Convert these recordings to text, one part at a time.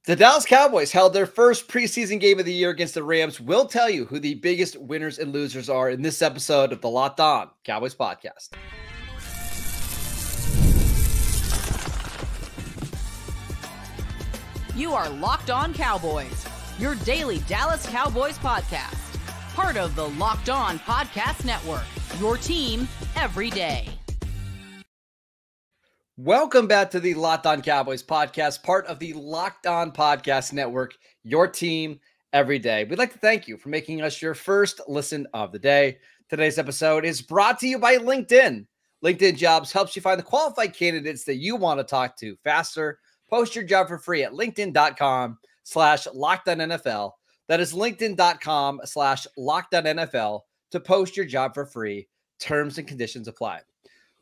The Dallas Cowboys held their first preseason game of the year against the Rams. We'll tell you who the biggest winners and losers are in this episode of the Locked On Cowboys podcast. You are Locked On Cowboys, your daily Dallas Cowboys podcast. Part of the Locked On Podcast Network, your team every day. Welcome back to the Locked On Cowboys podcast, part of the Locked On Podcast Network, your team every day. We'd like to thank you for making us your first listen of the day. Today's episode is brought to you by LinkedIn. LinkedIn Jobs helps you find the qualified candidates that you want to talk to faster. Post your job for free at linkedin.com/LockedOnNFL. That is linkedin.com/LockedOnNFL to post your job for free. Terms and conditions apply.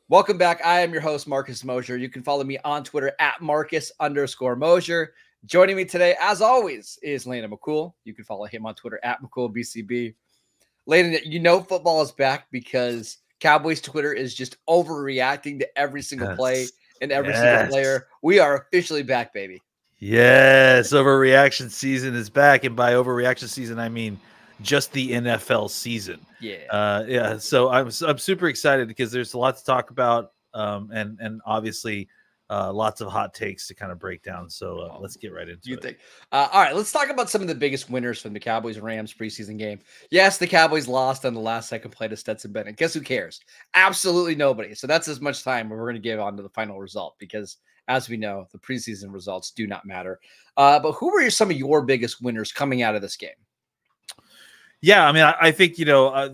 Welcome back. I am your host, Marcus Mosher. You can follow me on Twitter at Marcus_Mosher. Joining me today, as always, is Landon McCool. You can follow him on Twitter at McCoolBCB. Landon, you know football is back because Cowboys Twitter is just overreacting to every single play and every single player. We are officially back, baby. Yes, overreaction season is back. And by overreaction season, I mean just the NFL season. Yeah. So I'm super excited because there's a lot to talk about, and obviously lots of hot takes to kind of break down. So let's get right into it. All right, let's talk about some of the biggest winners from the Cowboys-Rams preseason game. Yes, the Cowboys lost on the last second play to Stetson Bennett. Guess who cares? Absolutely nobody. So that's as much time we're going to give on to the final result because, as we know, the preseason results do not matter. But who were some of your biggest winners coming out of this game? Yeah, I mean, I think,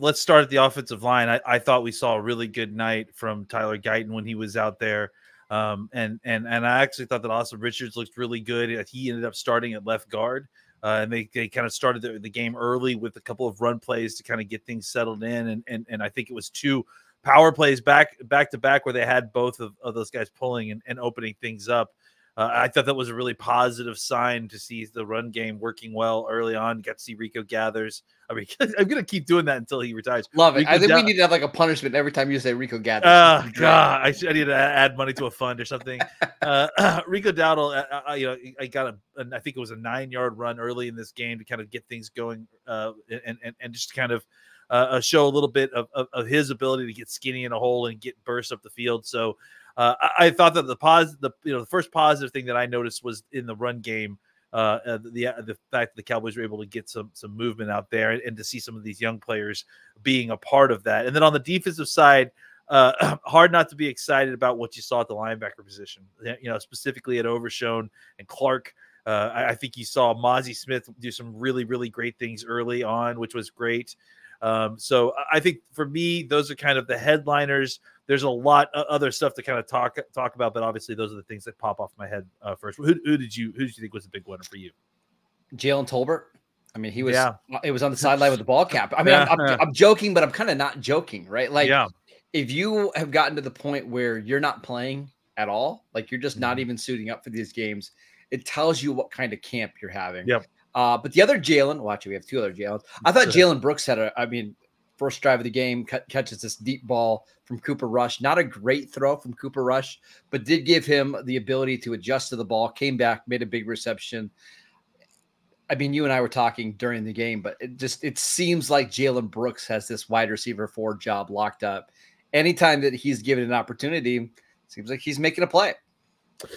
let's start at the offensive line. I thought we saw a really good night from Tyler Guyton when he was out there. And I actually thought that Austin Richards looked really good. He ended up starting at left guard. And they kind of started the game early with a couple of run plays to kind of get things settled in. And I think it was two power plays back to back where they had both of those guys pulling and opening things up. I thought that was a really positive sign to see the run game working well early on. You got to see Rico Gathers. I mean, I'm going to keep doing that until he retires. Love it. I think we need to have like a punishment every time you say Rico Gathers. God, I need to add money to a fund or something. Rico Dowdle, I got I think it was a 9-yard run early in this game to kind of get things going and just kind of show a little bit of his ability to get skinny in a hole and get burst up the field. So I thought that the first positive thing that I noticed was in the run game, the fact that the Cowboys were able to get some movement out there and to see some of these young players being a part of that. And then on the defensive side, hard not to be excited about what you saw at the linebacker position, specifically at Overshown and Clark. I think you saw Mozzie Smith do some really, really great things early on, which was great. So I think for me, those are kind of the headliners. There's a lot of other stuff to kind of talk about, but obviously those are the things that pop off my head first. Who did you think was a big winner for you? Jalen Tolbert. I mean, it was on the sideline with the ball cap. I mean, I'm joking, but I'm kind of not joking, right? Like, if you have gotten to the point where you're not playing at all, like you're just not even suiting up for these games, it tells you what kind of camp you're having. Yep. But the other Jalen, we have two other Jalens. I thought Jalen Brooks had first drive of the game, catches this deep ball from Cooper Rush. Not a great throw from Cooper Rush, but did give him the ability to adjust to the ball, came back, made a big reception. I mean, you and I were talking during the game, but it seems like Jalen Brooks has this wide receiver 4 job locked up. Anytime that he's given an opportunity, seems like he's making a play.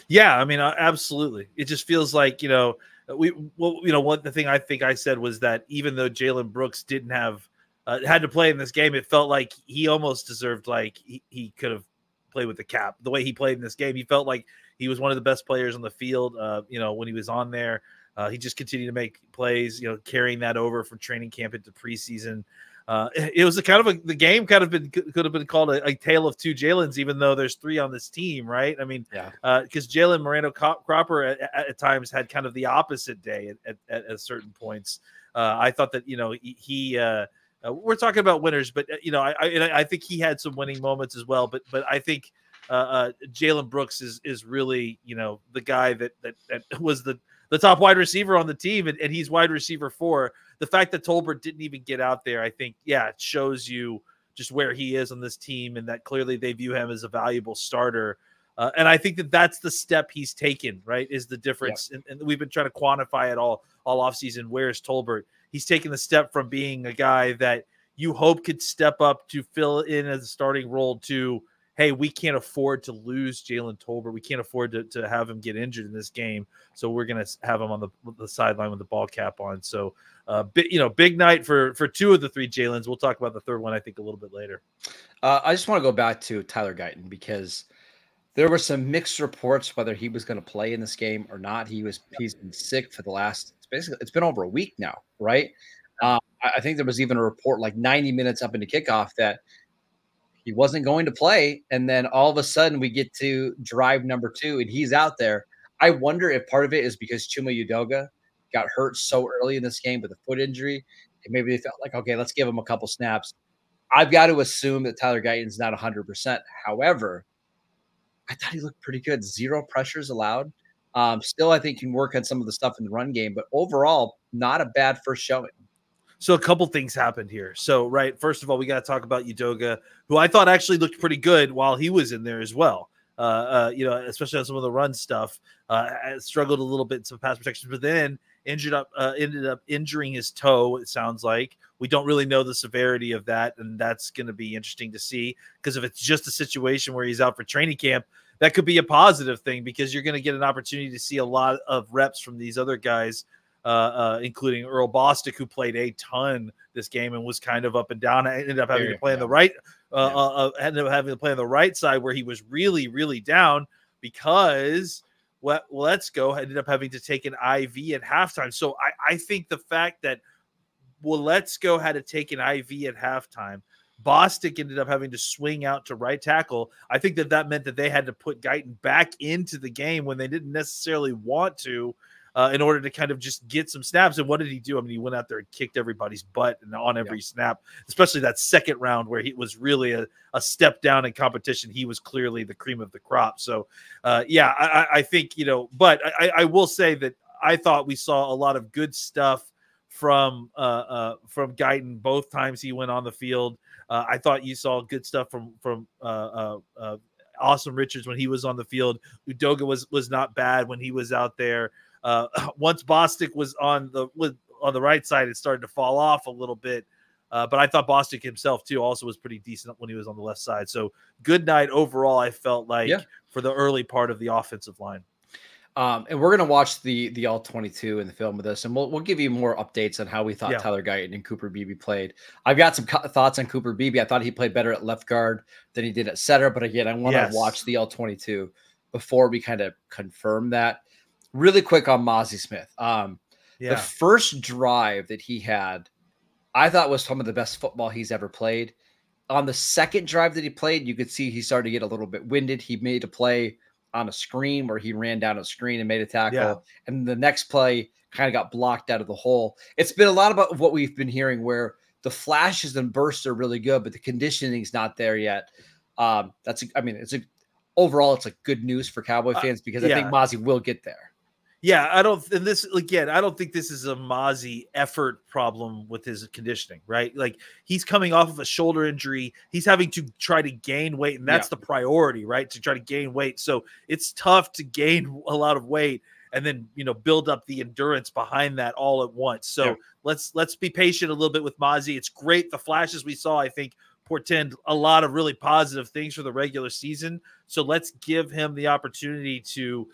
Yeah, I mean, absolutely. It just feels like, the thing I think I said was that even though Jalen Brooks didn't have had to play in this game, it felt like he almost deserved, like he could have played with the cap. The way he played in this game, he felt like he was one of the best players on the field. When he was on there, he just continued to make plays. Carrying that over from training camp into preseason. It was the game could have been called a tale of two Jalens, even though there's 3 on this team, right? I mean, because Jalen Moreno Cropper at times had kind of the opposite day at certain points. I thought that he we're talking about winners, but I think he had some winning moments as well. But I think Jalen Brooks is really the guy that was the top wide receiver on the team, and he's wide receiver 4. The fact that Tolbert didn't even get out there, I think, it shows you just where he is on this team, and that clearly they view him as a valuable starter. And I think that that's the step he's taken, right, is the difference. Yep. And we've been trying to quantify it all offseason. Where's Tolbert? He's taken the step from being a guy that you hope could step up to fill in as a starting role to, hey, we can't afford to lose Jalen Tolbert. We can't afford to have him get injured in this game. So we're going to have him on the sideline with the ball cap on. So, big night for 2 of the 3 Jalens. We'll talk about the third one, I think, a little bit later. I just want to go back to Tyler Guyton because there were some mixed reports whether he was going to play in this game or not. He's been sick for the last, it's been over a week now, right? I think there was even a report like 90 minutes up into kickoff that he wasn't going to play. And then all of a sudden we get to drive number 2 and he's out there. I wonder if part of it is because Chuma Udoga got hurt so early in this game with a foot injury. And maybe they felt like, okay, let's give him a couple snaps. I've got to assume that Tyler Guyton's not 100%. However, I thought he looked pretty good. 0 pressures allowed. Still, I think can work on some of the stuff in the run game, but overall, not a bad first showing. So a couple things happened here. So, right, first of all, we got to talk about Udoga, who I thought actually looked pretty good while he was in there as well. Especially on some of the run stuff. Struggled a little bit in some pass protection, but then ended up injuring his toe, it sounds like. We don't really know the severity of that, and that's going to be interesting to see, because if it's just a situation where he's out for training camp, that could be a positive thing, because you're going to get an opportunity to see a lot of reps from these other guys, including Earl Bostic, who played a ton this game and was kind of up and down. I ended up having to play on the right, ended up having to play on the right side where he was really, really down, because Let's Go ended up having to take an IV at halftime. So I think the fact that Let's Go had to take an IV at halftime, Bostic ended up having to swing out to right tackle. I think that meant that they had to put Guyton back into the game when they didn't necessarily want to, in order to kind of just get some snaps. And what did he do? I mean, he went out there and kicked everybody's butt and on every snap, especially that second round where he was really a step down in competition. He was clearly the cream of the crop. So, I think, but I will say that I thought we saw a lot of good stuff from Guyton both times he went on the field. I thought you saw good stuff from Awesome Richards when he was on the field. Udoga was not bad when he was out there. Once Bostic was on the right side, it started to fall off a little bit. But I thought Bostic himself too also was pretty decent when he was on the left side. So good night overall, I felt like, for the early part of the offensive line. And we're going to watch the All-22 in the film with us, and we'll give you more updates on how we thought Tyler Guyton and Cooper Beebe played. I've got some thoughts on Cooper Beebe. I thought he played better at left guard than he did at center, but again, I want to watch the All-22 before we kind of confirm that. Really quick on Mozzie Smith. The first drive that he had, I thought was some of the best football he's ever played. On the second drive that he played, you could see he started to get a little bit winded. He made a play on a screen where he ran down a screen and made a tackle. And the next play kind of got blocked out of the hole. It's been a lot about what we've been hearing, where the flashes and bursts are really good, but the conditioning's not there yet. Overall, it's like good news for Cowboy fans, because I think Mozzie will get there. Yeah, I don't think this is a Mozzie effort problem with his conditioning, right? Like, he's coming off of a shoulder injury. He's having to try to gain weight, and that's the priority, right? To try to gain weight. So it's tough to gain a lot of weight and then, build up the endurance behind that all at once. So let's be patient a little bit with Mozzie. It's great. The flashes we saw, I think, portend a lot of really positive things for the regular season. So let's give him the opportunity to,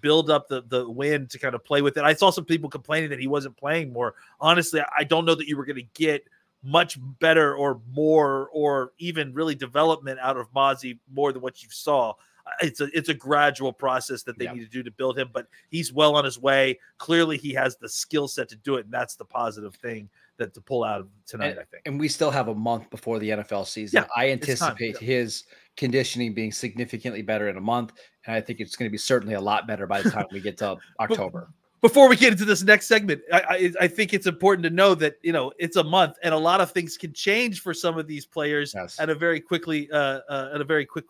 build up the win to kind of play with it. I saw some people complaining that he wasn't playing more. Honestly, I don't know that you were going to get much better or more or even really development out of Mozzie more than what you saw. It's a gradual process that they need to do to build him, but he's well on his way. Clearly he has the skill set to do it, and that's the positive thing to pull out of tonight, I think. And we still have a month before the NFL season. I anticipate his conditioning being significantly better in a month, and I think it's going to be certainly a lot better by the time we get to October. Before we get into this next segment, I think it's important to know that, it's a month, and a lot of things can change for some of these players at a very quick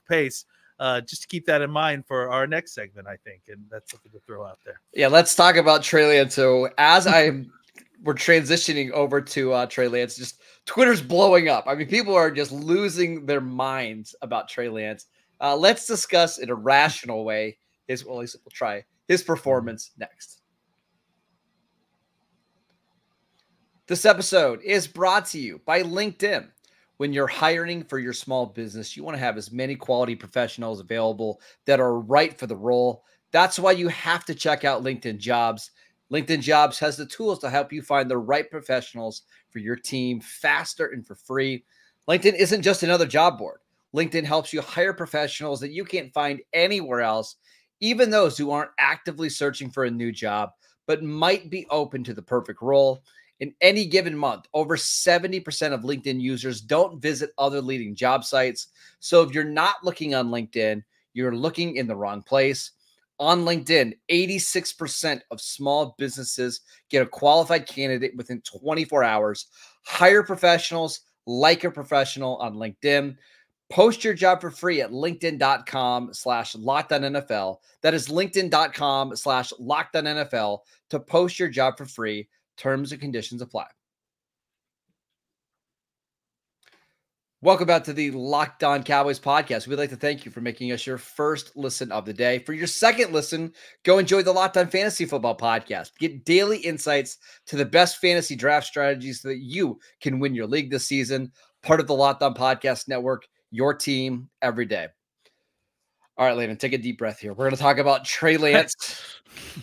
pace. Just to keep that in mind for our next segment, I think, and that's something to throw out there. Yeah, let's talk about Trey Lance. So we're transitioning over to Trey Lance. Just Twitter's blowing up. I mean, people are just losing their minds about Trey Lance. Let's discuss in a rational way at least we'll try his performance next. This episode is brought to you by LinkedIn. When you're hiring for your small business, you want to have as many quality professionals available that are right for the role. That's why you have to check out LinkedIn Jobs. LinkedIn Jobs has the tools to help you find the right professionals for your team faster and for free. LinkedIn isn't just another job board. LinkedIn helps you hire professionals that you can't find anywhere else, even those who aren't actively searching for a new job, but might be open to the perfect role. In any given month, over 70% of LinkedIn users don't visit other leading job sites. So if you're not looking on LinkedIn, you're looking in the wrong place. On LinkedIn, 86% of small businesses get a qualified candidate within 24 hours. Hire professionals like a professional on LinkedIn. Post your job for free at linkedin.com/LockedOnNFL. That is linkedin.com/LockedOnNFL to post your job for free. Terms and conditions apply. Welcome back to the Locked On Cowboys podcast. We'd like to thank you for making us your first listen of the day. For your second listen, go enjoy the Locked On Fantasy Football podcast. Get daily insights to the best fantasy draft strategies so that you can win your league this season. Part of the Locked On Podcast Network, your team every day. All right, Landon, take a deep breath here. We're going to talk about Trey Lance,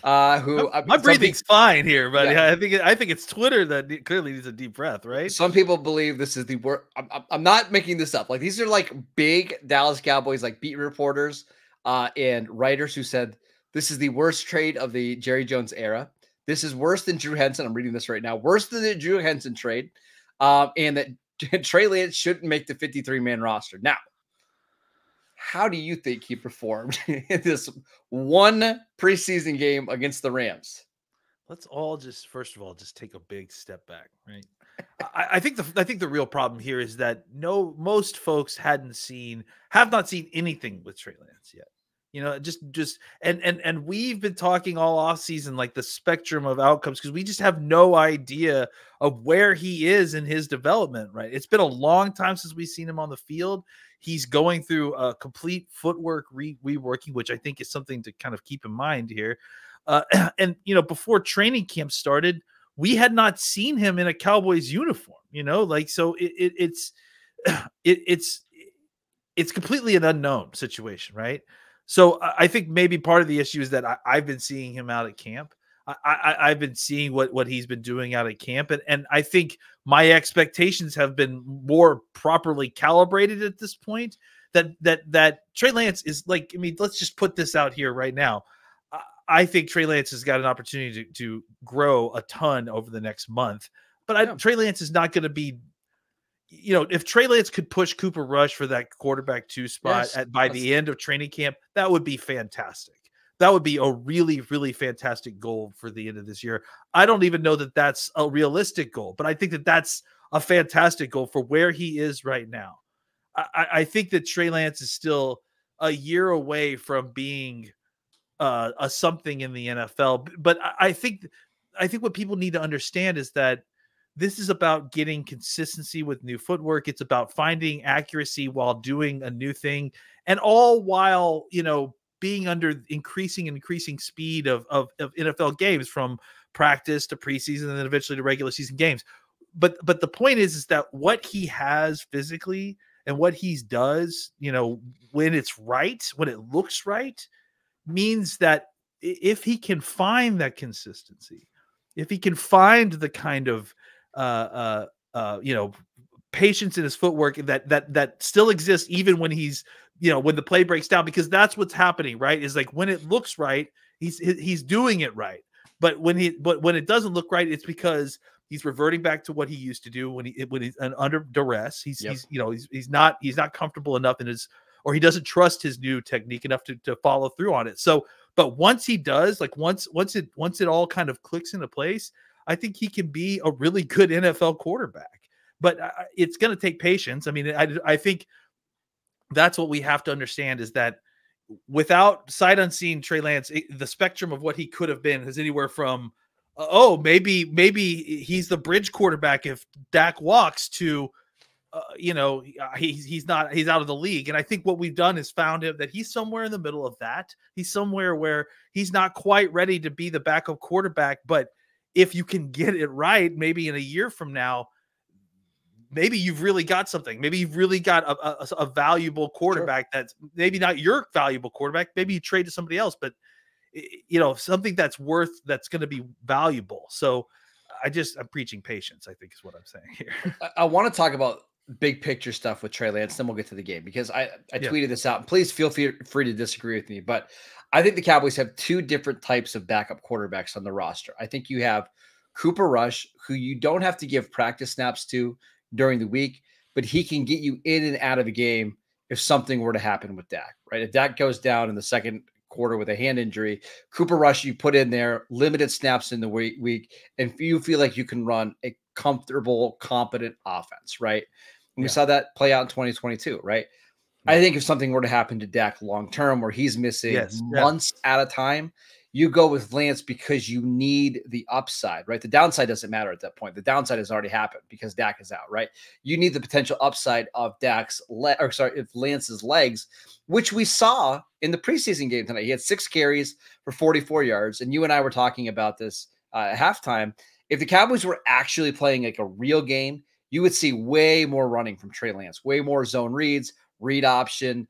my breathing's fine here, but yeah. I think it's Twitter that clearly needs a deep breath, right? Some people believe this is the worst. I'm not making this up. Like, these are like big Dallas Cowboys, like beat reporters and writers who said this is the worst trade of the Jerry Jones era. This is worse than Drew Henson. I'm reading this right now. Worse than the Drew Henson trade, and that Trey Lance shouldn't make the 53-man roster. Now, how do you think he performed in this one preseason game against the Rams? Let's all just, first of all, just take a big step back, right? I think the real problem here is that most folks have not seen anything with Trey Lance yet. You know, and we've been talking all off season, like the spectrum of outcomes, because we just have no idea of where he is in his development, right? It's been a long time since we've seen him on the field. He's going through a complete footwork reworking, which I think is something to kind of keep in mind here. And, you know, before training camp started, we had not seen him in a Cowboys uniform, you know, like, so it's completely an unknown situation, right? So I think maybe part of the issue is that I've been seeing him out at camp. I've been seeing what he's been doing out at camp. And I think my expectations have been more properly calibrated at this point, that Trey Lance is like, I mean, let's just put this out here right now. I think Trey Lance has got an opportunity to grow a ton over the next month, but Trey Lance is not going to be, you know, if Trey Lance could push Cooper Rush for that quarterback 2 spot by the end of training camp, that would be fantastic. That would be a really, really fantastic goal for the end of this year. I don't even know that that's a realistic goal, but I think that that's a fantastic goal for where he is right now. I think that Trey Lance is still a year away from being a something in the NFL. But I think what people need to understand is that this is about getting consistency with new footwork. It's about finding accuracy while doing a new thing, and all while, you know, being under increasing speed of NFL games, from practice to preseason and then eventually to regular season games. But the point is that what he has physically and what he does, you know, when it's right, when it looks right, means that if he can find that consistency, if he can find the kind of you know, patience in his footwork that still exists even when he's, you know, when the play breaks down, because that's what's happening, right? Is like when it looks right, he's doing it right. But when it doesn't look right, it's because he's reverting back to what he used to do when he's under duress. He's not comfortable enough in his, or he doesn't trust his new technique enough to follow through on it. So, but once he does, like once it all kind of clicks into place, I think he can be a really good NFL quarterback. But it's going to take patience. I mean, I think that's what we have to understand, is that without sight unseen Trey Lance, the spectrum of what he could have been is anywhere from, maybe he's the bridge quarterback if Dak walks, to he's out of the league. And I think what we've done is found him that he's somewhere in the middle of that. He's somewhere where he's not quite ready to be the backup quarterback. But if you can get it right, maybe in a year from now, maybe you've really got something. Maybe you've really got a valuable quarterback. Sure. That's maybe not your valuable quarterback. Maybe you trade to somebody else, but something that's going to be valuable. So I'm preaching patience, I think is what I'm saying here. I want to talk about big picture stuff with Trey Lance, then we'll get to the game, because I tweeted this out. Please feel free to disagree with me, but I think the Cowboys have two different types of backup quarterbacks on the roster. I think you have Cooper Rush, who you don't have to give practice snaps to during the week, but he can get you in and out of a game if something were to happen with Dak, right? If Dak goes down in the second quarter with a hand injury, Cooper Rush, you put in there, limited snaps in the week, and you feel like you can run a comfortable, competent offense, right? And we saw that play out in 2022, right? I think if something were to happen to Dak long-term where he's missing months at a time, you go with Lance because you need the upside, right? The downside doesn't matter at that point. The downside has already happened because Dak is out, right? You need the potential upside of Lance's legs, which we saw in the preseason game tonight. He had 6 carries for 44 yards. And you and I were talking about this at halftime. If the Cowboys were actually playing like a real game, you would see way more running from Trey Lance, way more zone reads, read option,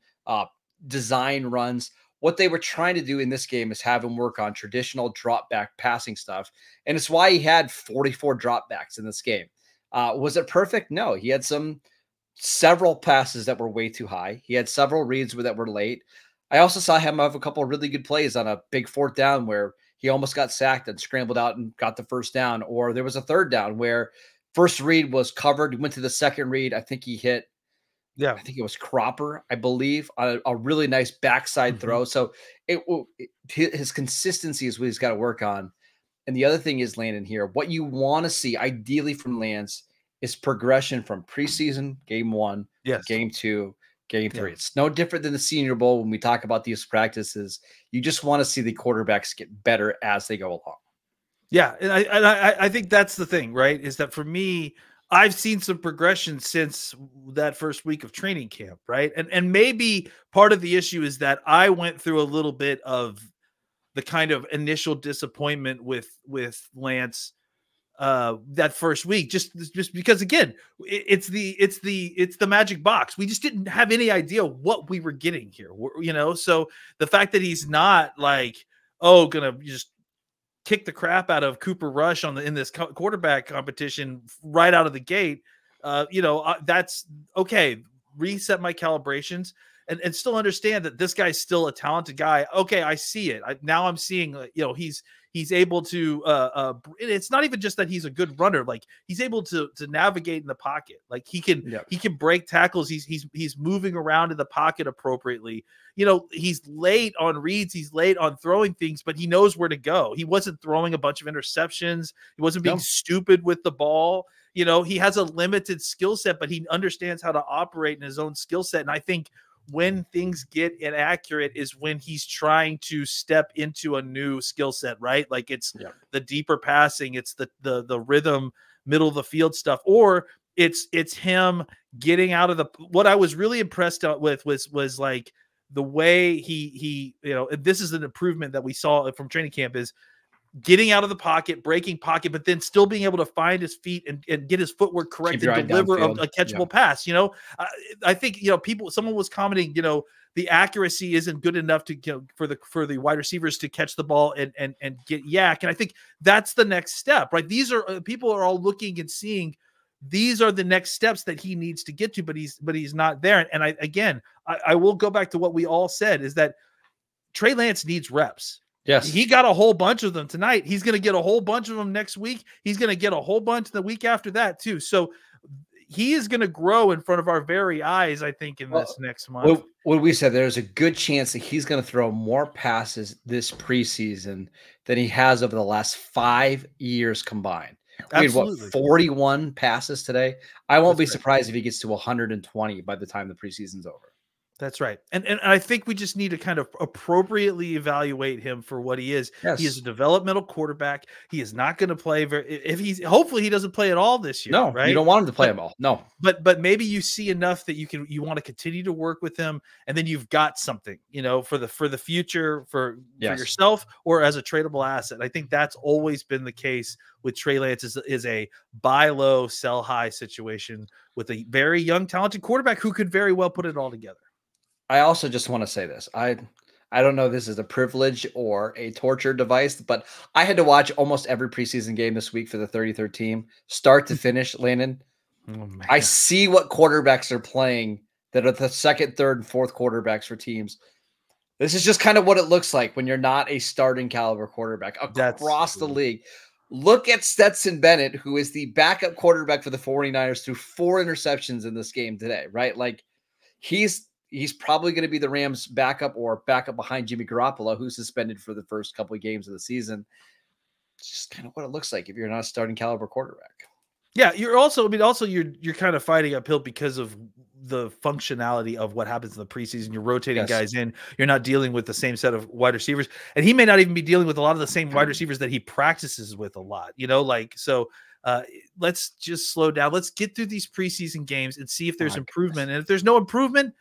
design runs. What they were trying to do in this game is have him work on traditional drop back passing stuff. And it's why he had 44 dropbacks in this game. Was it perfect? No, he had several passes that were way too high. He had several reads that were late. I also saw him have a couple of really good plays on a big 4th down where he almost got sacked and scrambled out and got the first down. Or there was a 3rd down where first read was covered, went to the second read. I think he hit, I think it was Cropper, I believe, on a really nice backside throw. So his consistency is what he's got to work on. And the other thing is, Landon, here, what you want to see ideally from Lance is progression from preseason, game 1, game 2, game 3. It's no different than the Senior Bowl when we talk about these practices. You just want to see the quarterbacks get better as they go along. Yeah, and I think that's the thing, right? Is that for me, I've seen some progression since that first week of training camp, right? And maybe part of the issue is that I went through a little bit of the kind of initial disappointment with Lance that first week, just because, again, it's the magic box. We just didn't have any idea what we were getting here, So the fact that he's not like, gonna just kick the crap out of Cooper Rush in this quarterback competition right out of the gate, that's okay. Reset my calibrations and still understand that this guy's still a talented guy. Okay, I see it. Now I'm seeing, he's able to. It's not even just that he's a good runner. Like, he's able to navigate in the pocket. Like, he can break tackles. He's moving around in the pocket appropriately. He's late on reads. He's late on throwing things, but he knows where to go. He wasn't throwing a bunch of interceptions. He wasn't being stupid with the ball. He has a limited skill set, but he understands how to operate in his own skill set. And I think when things get inaccurate is when he's trying to step into a new skill set, right? Like, it's the deeper passing, it's the rhythm, middle of the field stuff, or it's him getting out of what I was really impressed with was like the way he this is an improvement that we saw from training camp, is getting out of the pocket, breaking pocket, but then still being able to find his feet and get his footwork correct and deliver a catchable pass. I think, someone was commenting, the accuracy isn't good enough to, for the wide receivers to catch the ball and get yak. And I think that's the next step, right? These are, people are all looking and seeing, these are the next steps that he needs to get to, but he's not there. And I will go back to what we all said, is that Trey Lance needs reps. Yes. He got a whole bunch of them tonight. He's going to get a whole bunch of them next week. He's going to get a whole bunch the week after that too. So he is going to grow in front of our very eyes, I think, in this next month. What we said, there's a good chance that he's going to throw more passes this preseason than he has over the last 5 years combined. We had 41 passes today. I won't be surprised if he gets to 120 by the time the preseason's over. That's right. And I think we just need to kind of appropriately evaluate him for what he is. Yes. He is a developmental quarterback. He is not going to play hopefully he doesn't play at all this year. No, right? You don't want him to play them all. No. But maybe you see enough that you want to continue to work with him, and then you've got something, for the future for yourself or as a tradable asset. I think that's always been the case with Trey Lance is a buy low, sell high situation with a very young, talented quarterback who could very well put it all together. I also just want to say this. I don't know if this is a privilege or a torture device, but I had to watch almost every preseason game this week for the 33rd team, start to finish, Landon. Oh, I see what quarterbacks are playing that are the second, third, and fourth quarterbacks for teams. This is just kind of what it looks like when you're not a starting caliber quarterback across the league. Look at Stetson Bennett, who is the backup quarterback for the 49ers through 4 interceptions in this game today, right? Like he's probably going to be the Rams' backup or backup behind Jimmy Garoppolo, who's suspended for the first couple of games of the season. It's just kind of what it looks like if you're not a starting caliber quarterback. Yeah, you're kind of fighting uphill because of the functionality of what happens in the preseason. You're rotating guys in. You're not dealing with the same set of wide receivers, and he may not even be dealing with a lot of the same wide receivers that he practices with a lot. Let's just slow down. Let's get through these preseason games and see if there's improvement. And if there's no improvement,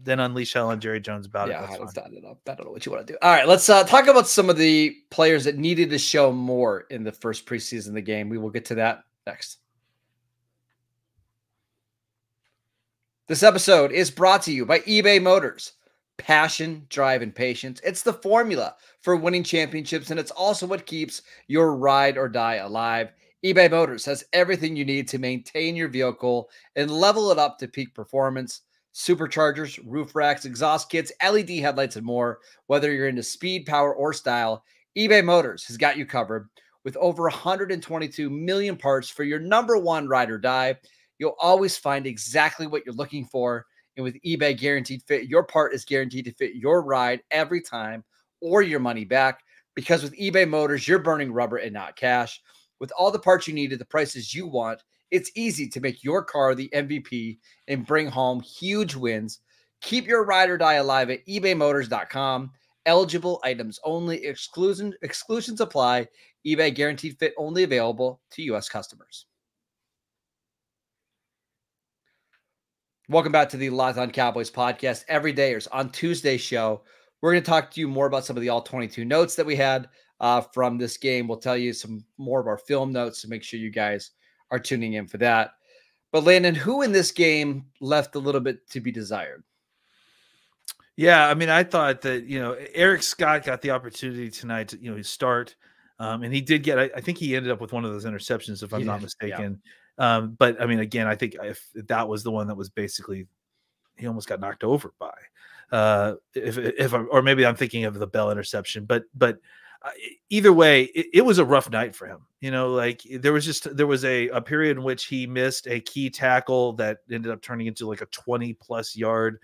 then unleash hell on Jerry Jones about it. I don't know what you want to do. All right, let's talk about some of the players that needed to show more in the first preseason of the game. We will get to that next. This episode is brought to you by eBay Motors. Passion, drive, and patience. It's the formula for winning championships, and it's also what keeps your ride or die alive. eBay Motors has everything you need to maintain your vehicle and level it up to peak performance. Superchargers, roof racks, exhaust kits, LED headlights, and more. Whether you're into speed, power, or style, eBay Motors has got you covered. With over 122 million parts for your number one ride or die, you'll always find exactly what you're looking for. And with eBay Guaranteed Fit, your part is guaranteed to fit your ride every time or your money back. Because with eBay Motors, you're burning rubber and not cash. With all the parts you need at the prices you want, it's easy to make your car the MVP and bring home huge wins. Keep your ride or die alive at ebaymotors.com. Eligible items only. Exclusions apply. eBay Guaranteed Fit only available to U.S. customers. Welcome back to the Locked On Cowboys podcast. Every day or on Tuesday's show, we're going to talk to you more about some of the all-22 notes that we had from this game. We'll tell you some more of our film notes to make sure you guys are tuning in for that. But Landon, who in this game left a little bit to be desired? Yeah, I mean, I thought that, Eric Scott got the opportunity tonight to, start. And he did get, I think he ended up with one of those interceptions, if I'm not mistaken. Yeah. But I mean, again, I think if that was the one that was basically, he almost got knocked over by, or maybe I'm thinking of the Bell interception, but either way, it was a rough night for him. There was a period in which he missed a key tackle that ended up turning into like a 20+ yard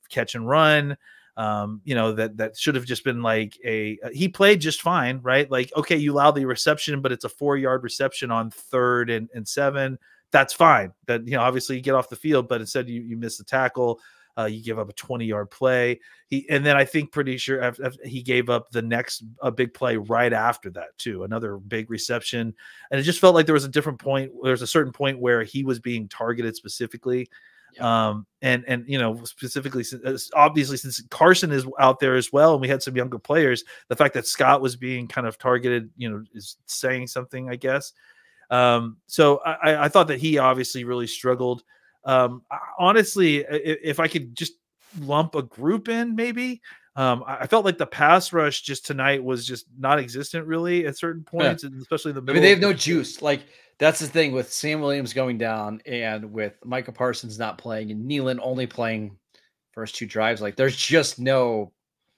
catch and run. That should have just been like he played just fine, right? Like, okay, you allow the reception, but it's a 4-yard reception on 3rd and 7. That's fine. That, obviously you get off the field, but instead you miss the tackle. You give up a 20-yard play. And then I think pretty sure he gave up a big play right after that too, another big reception. And it just felt like there was a certain point where he was being targeted specifically. Yeah. And specifically, obviously, since Carson is out there as well, and we had some younger players, the fact that Scott was being kind of targeted, is saying something, I guess. So I thought that he obviously really struggled. Honestly, if I could just lump a group in, maybe I felt like the pass rush just tonight was just non-existent really at certain points, and especially the middle. I mean, they have no juice. Like, that's the thing with Sam Williams going down and with Micah Parsons not playing and Nealon only playing first 2 drives. Like, there's just no.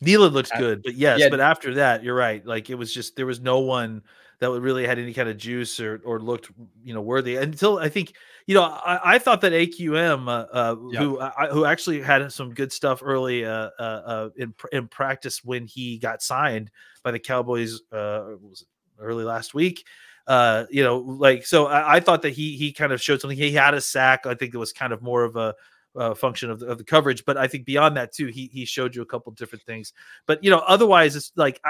Nealon looks good, but yes, but after that, you're right. Like, it was just, there was no one that really had any kind of juice or looked, worthy until I think, I thought that AQM, who actually had some good stuff early in practice when he got signed by the Cowboys, was it early last week? So I thought that he kind of showed something. He had a sack. I think it was kind of more of a function of the coverage. But I think beyond that too, he showed you a couple different things. But otherwise, it's like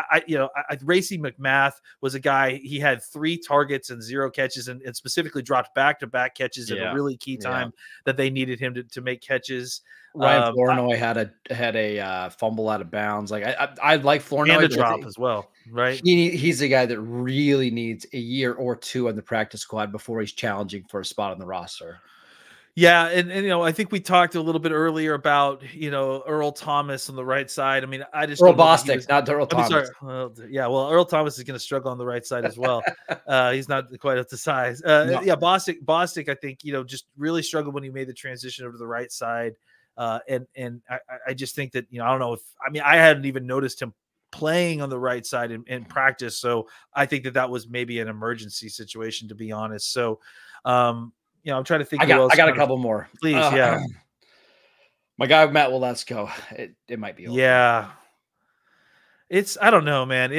Racey McMath was a guy. He had 3 targets and 0 catches, and specifically dropped back-to-back catches at a really key time that they needed him to make catches. Ryan Flournoy had a fumble out of bounds. Like I like Flournoy and a drop as well, right? He's a guy that really needs a year or 2 on the practice squad before he's challenging for a spot on the roster. Yeah, and I think we talked a little bit earlier about Earl Thomas on the right side. I mean, I just Earl Bostic, not Earl Thomas. Sorry. Well, Earl Thomas is going to struggle on the right side as well. He's not quite up to size. No. Yeah, Bostic, I think just really struggled when he made the transition over to the right side. And I just think that I don't know I hadn't even noticed him playing on the right side in practice, so I think that was maybe an emergency situation, to be honest. So I'm trying to think. I got a couple more, please. My guy Matt Waletzko, it might be over. Yeah, I don't know, man.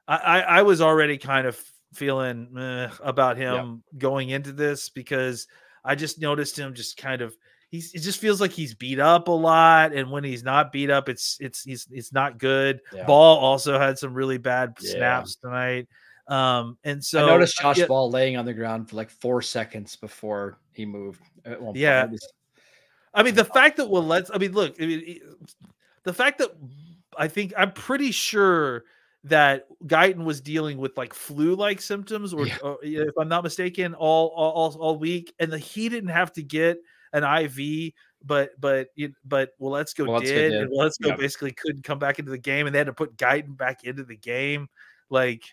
I was already kind of feeling about him going into this, because I just noticed him just kind of. It just feels like he's beat up a lot, and when he's not beat up, it's not good. Yeah. Ball also had some really bad snaps tonight, and so I noticed Josh Ball laying on the ground for like 4 seconds before he moved. Yeah, I mean the fact that the fact that I'm pretty sure that Guyton was dealing with like flu-like symptoms, or if I'm not mistaken, all week, and he didn't have to get an IV, but Waletzko did. And Waletzko basically couldn't come back into the game, and they had to put Guyton back into the game. Like,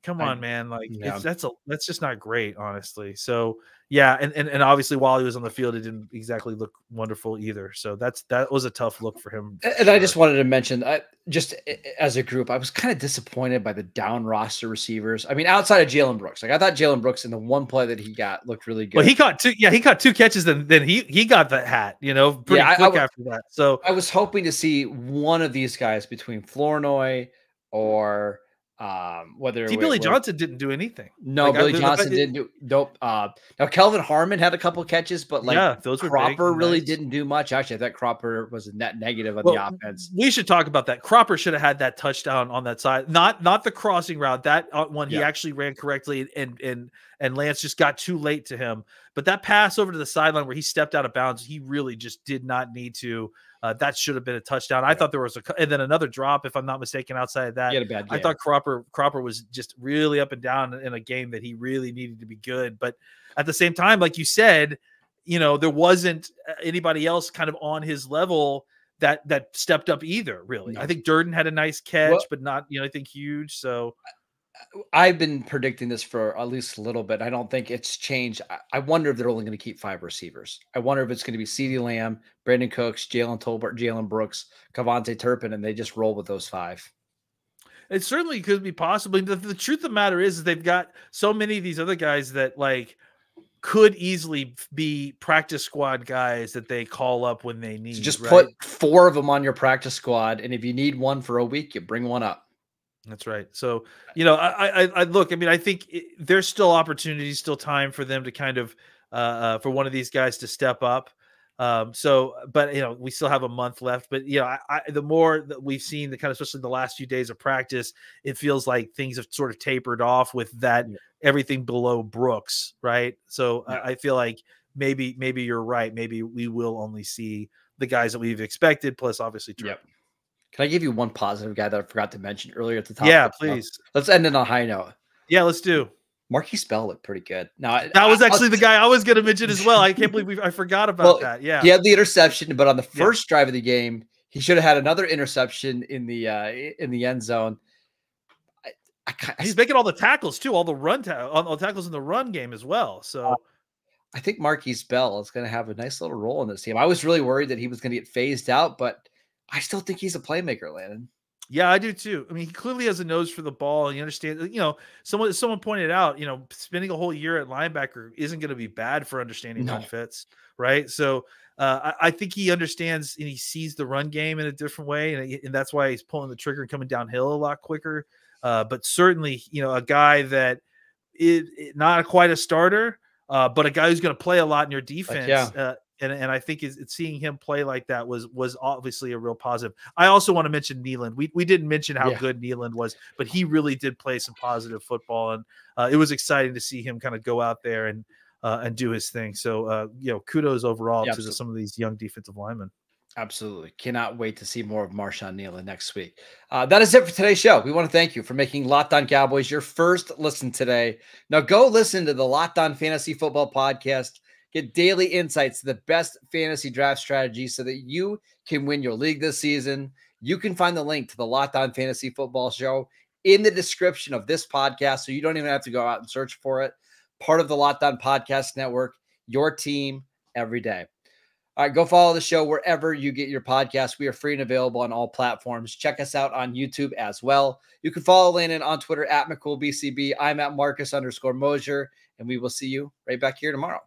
come on, man. Like, that's just not great, honestly. So and obviously while he was on the field, it didn't exactly look wonderful either. So that was a tough look for him. And I just wanted to mention, just as a group, I was kind of disappointed by the down roster receivers. I mean, outside of Jalen Brooks, like I thought Jalen Brooks in the one play that he got looked really good. Well, he caught 2. Yeah, he caught 2 catches. Then he got that hat. Pretty quick after that. So I was hoping to see one of these guys between Flournoy or. Billy Johnson didn't do anything. No, Billy Johnson didn't do dope. Now Kelvin Harmon had a couple catches, but those were Cropper really didn't do much. Actually, I thought Cropper was a net negative on the offense. We should talk about that. Cropper should have had that touchdown on that side, not the crossing route. That one he actually ran correctly, and Lance just got too late to him. But that pass over to the sideline where he stepped out of bounds, he really just did not need to. That should have been a touchdown. I thought there was and then another drop, if I'm not mistaken, outside of that. He had a bad game. I thought Cropper was just really up and down in a game that he really needed to be good. But at the same time, like you said, there wasn't anybody else kind of on his level that stepped up either, really. No. I think Durden had a nice catch, but not, I think huge. So I've been predicting this for at least a little bit. I don't think it's changed. I wonder if they're only going to keep 5 receivers. I wonder if it's going to be CeeDee Lamb, Brandon Cooks, Jalen Tolbert, Jalen Brooks, Kavontae Turpin, and they just roll with those 5. It certainly could be possibly. The truth of the matter is they've got so many of these other guys that could easily be practice squad guys that they call up when they need. So just put 4 of them on your practice squad, and if you need one for a week, you bring one up. That's right. So, I look, I think there's still opportunities, still time for them to kind of, for one of these guys to step up. But we still have a month left, but the more that we've seen especially the last few days of practice, it feels like things have sort of tapered off with that everything below Brooks. Right. So I feel like maybe you're right. Maybe we will only see the guys that we've expected, plus obviously Trey. Can I give you one positive guy that I forgot to mention earlier at the top? Yeah, please. Let's end it on a high note. Yeah, let's do. Marquise Bell looked pretty good. Now that was actually the guy I was going to mention as well. I can't believe I forgot about that. Yeah, he had the interception, but on the first drive of the game, he should have had another interception in the end zone. He's making all the tackles too, all the tackles in the run game as well. So I think Marquise Bell is going to have a nice little role in this team. I was really worried that he was going to get phased out, but I still think he's a playmaker, Landon. Yeah, I do too. He clearly has a nose for the ball. And you understand, someone pointed out, spending a whole year at linebacker isn't going to be bad for understanding run fits, right? So I think he understands and he sees the run game in a different way, and that's why he's pulling the trigger and coming downhill a lot quicker. But certainly, a guy that is not quite a starter, but a guy who's going to play a lot in your defense. Like, And I think it's seeing him play like that was obviously a real positive. I also want to mention Nealand. We didn't mention how good Nealand was, but he really did play some positive football, and it was exciting to see him kind of go out there and do his thing. So kudos overall to some of these young defensive linemen. Absolutely. Cannot wait to see more of Marshawn Nealand next week. That is it for today's show. We want to thank you for making Locked On Cowboys your first listen today. Now go listen to the Locked On Fantasy Football Podcast. Get daily insights to the best fantasy draft strategies so that you can win your league this season. You can find the link to the Locked On Fantasy Football Show in the description of this podcast, so you don't even have to go out and search for it. Part of the Locked On Podcast Network, your team every day. All right, go follow the show wherever you get your podcasts. We are free and available on all platforms. Check us out on YouTube as well. You can follow Landon on Twitter at McCoolBCB. I'm at Marcus_Mosier, and we will see you right back here tomorrow.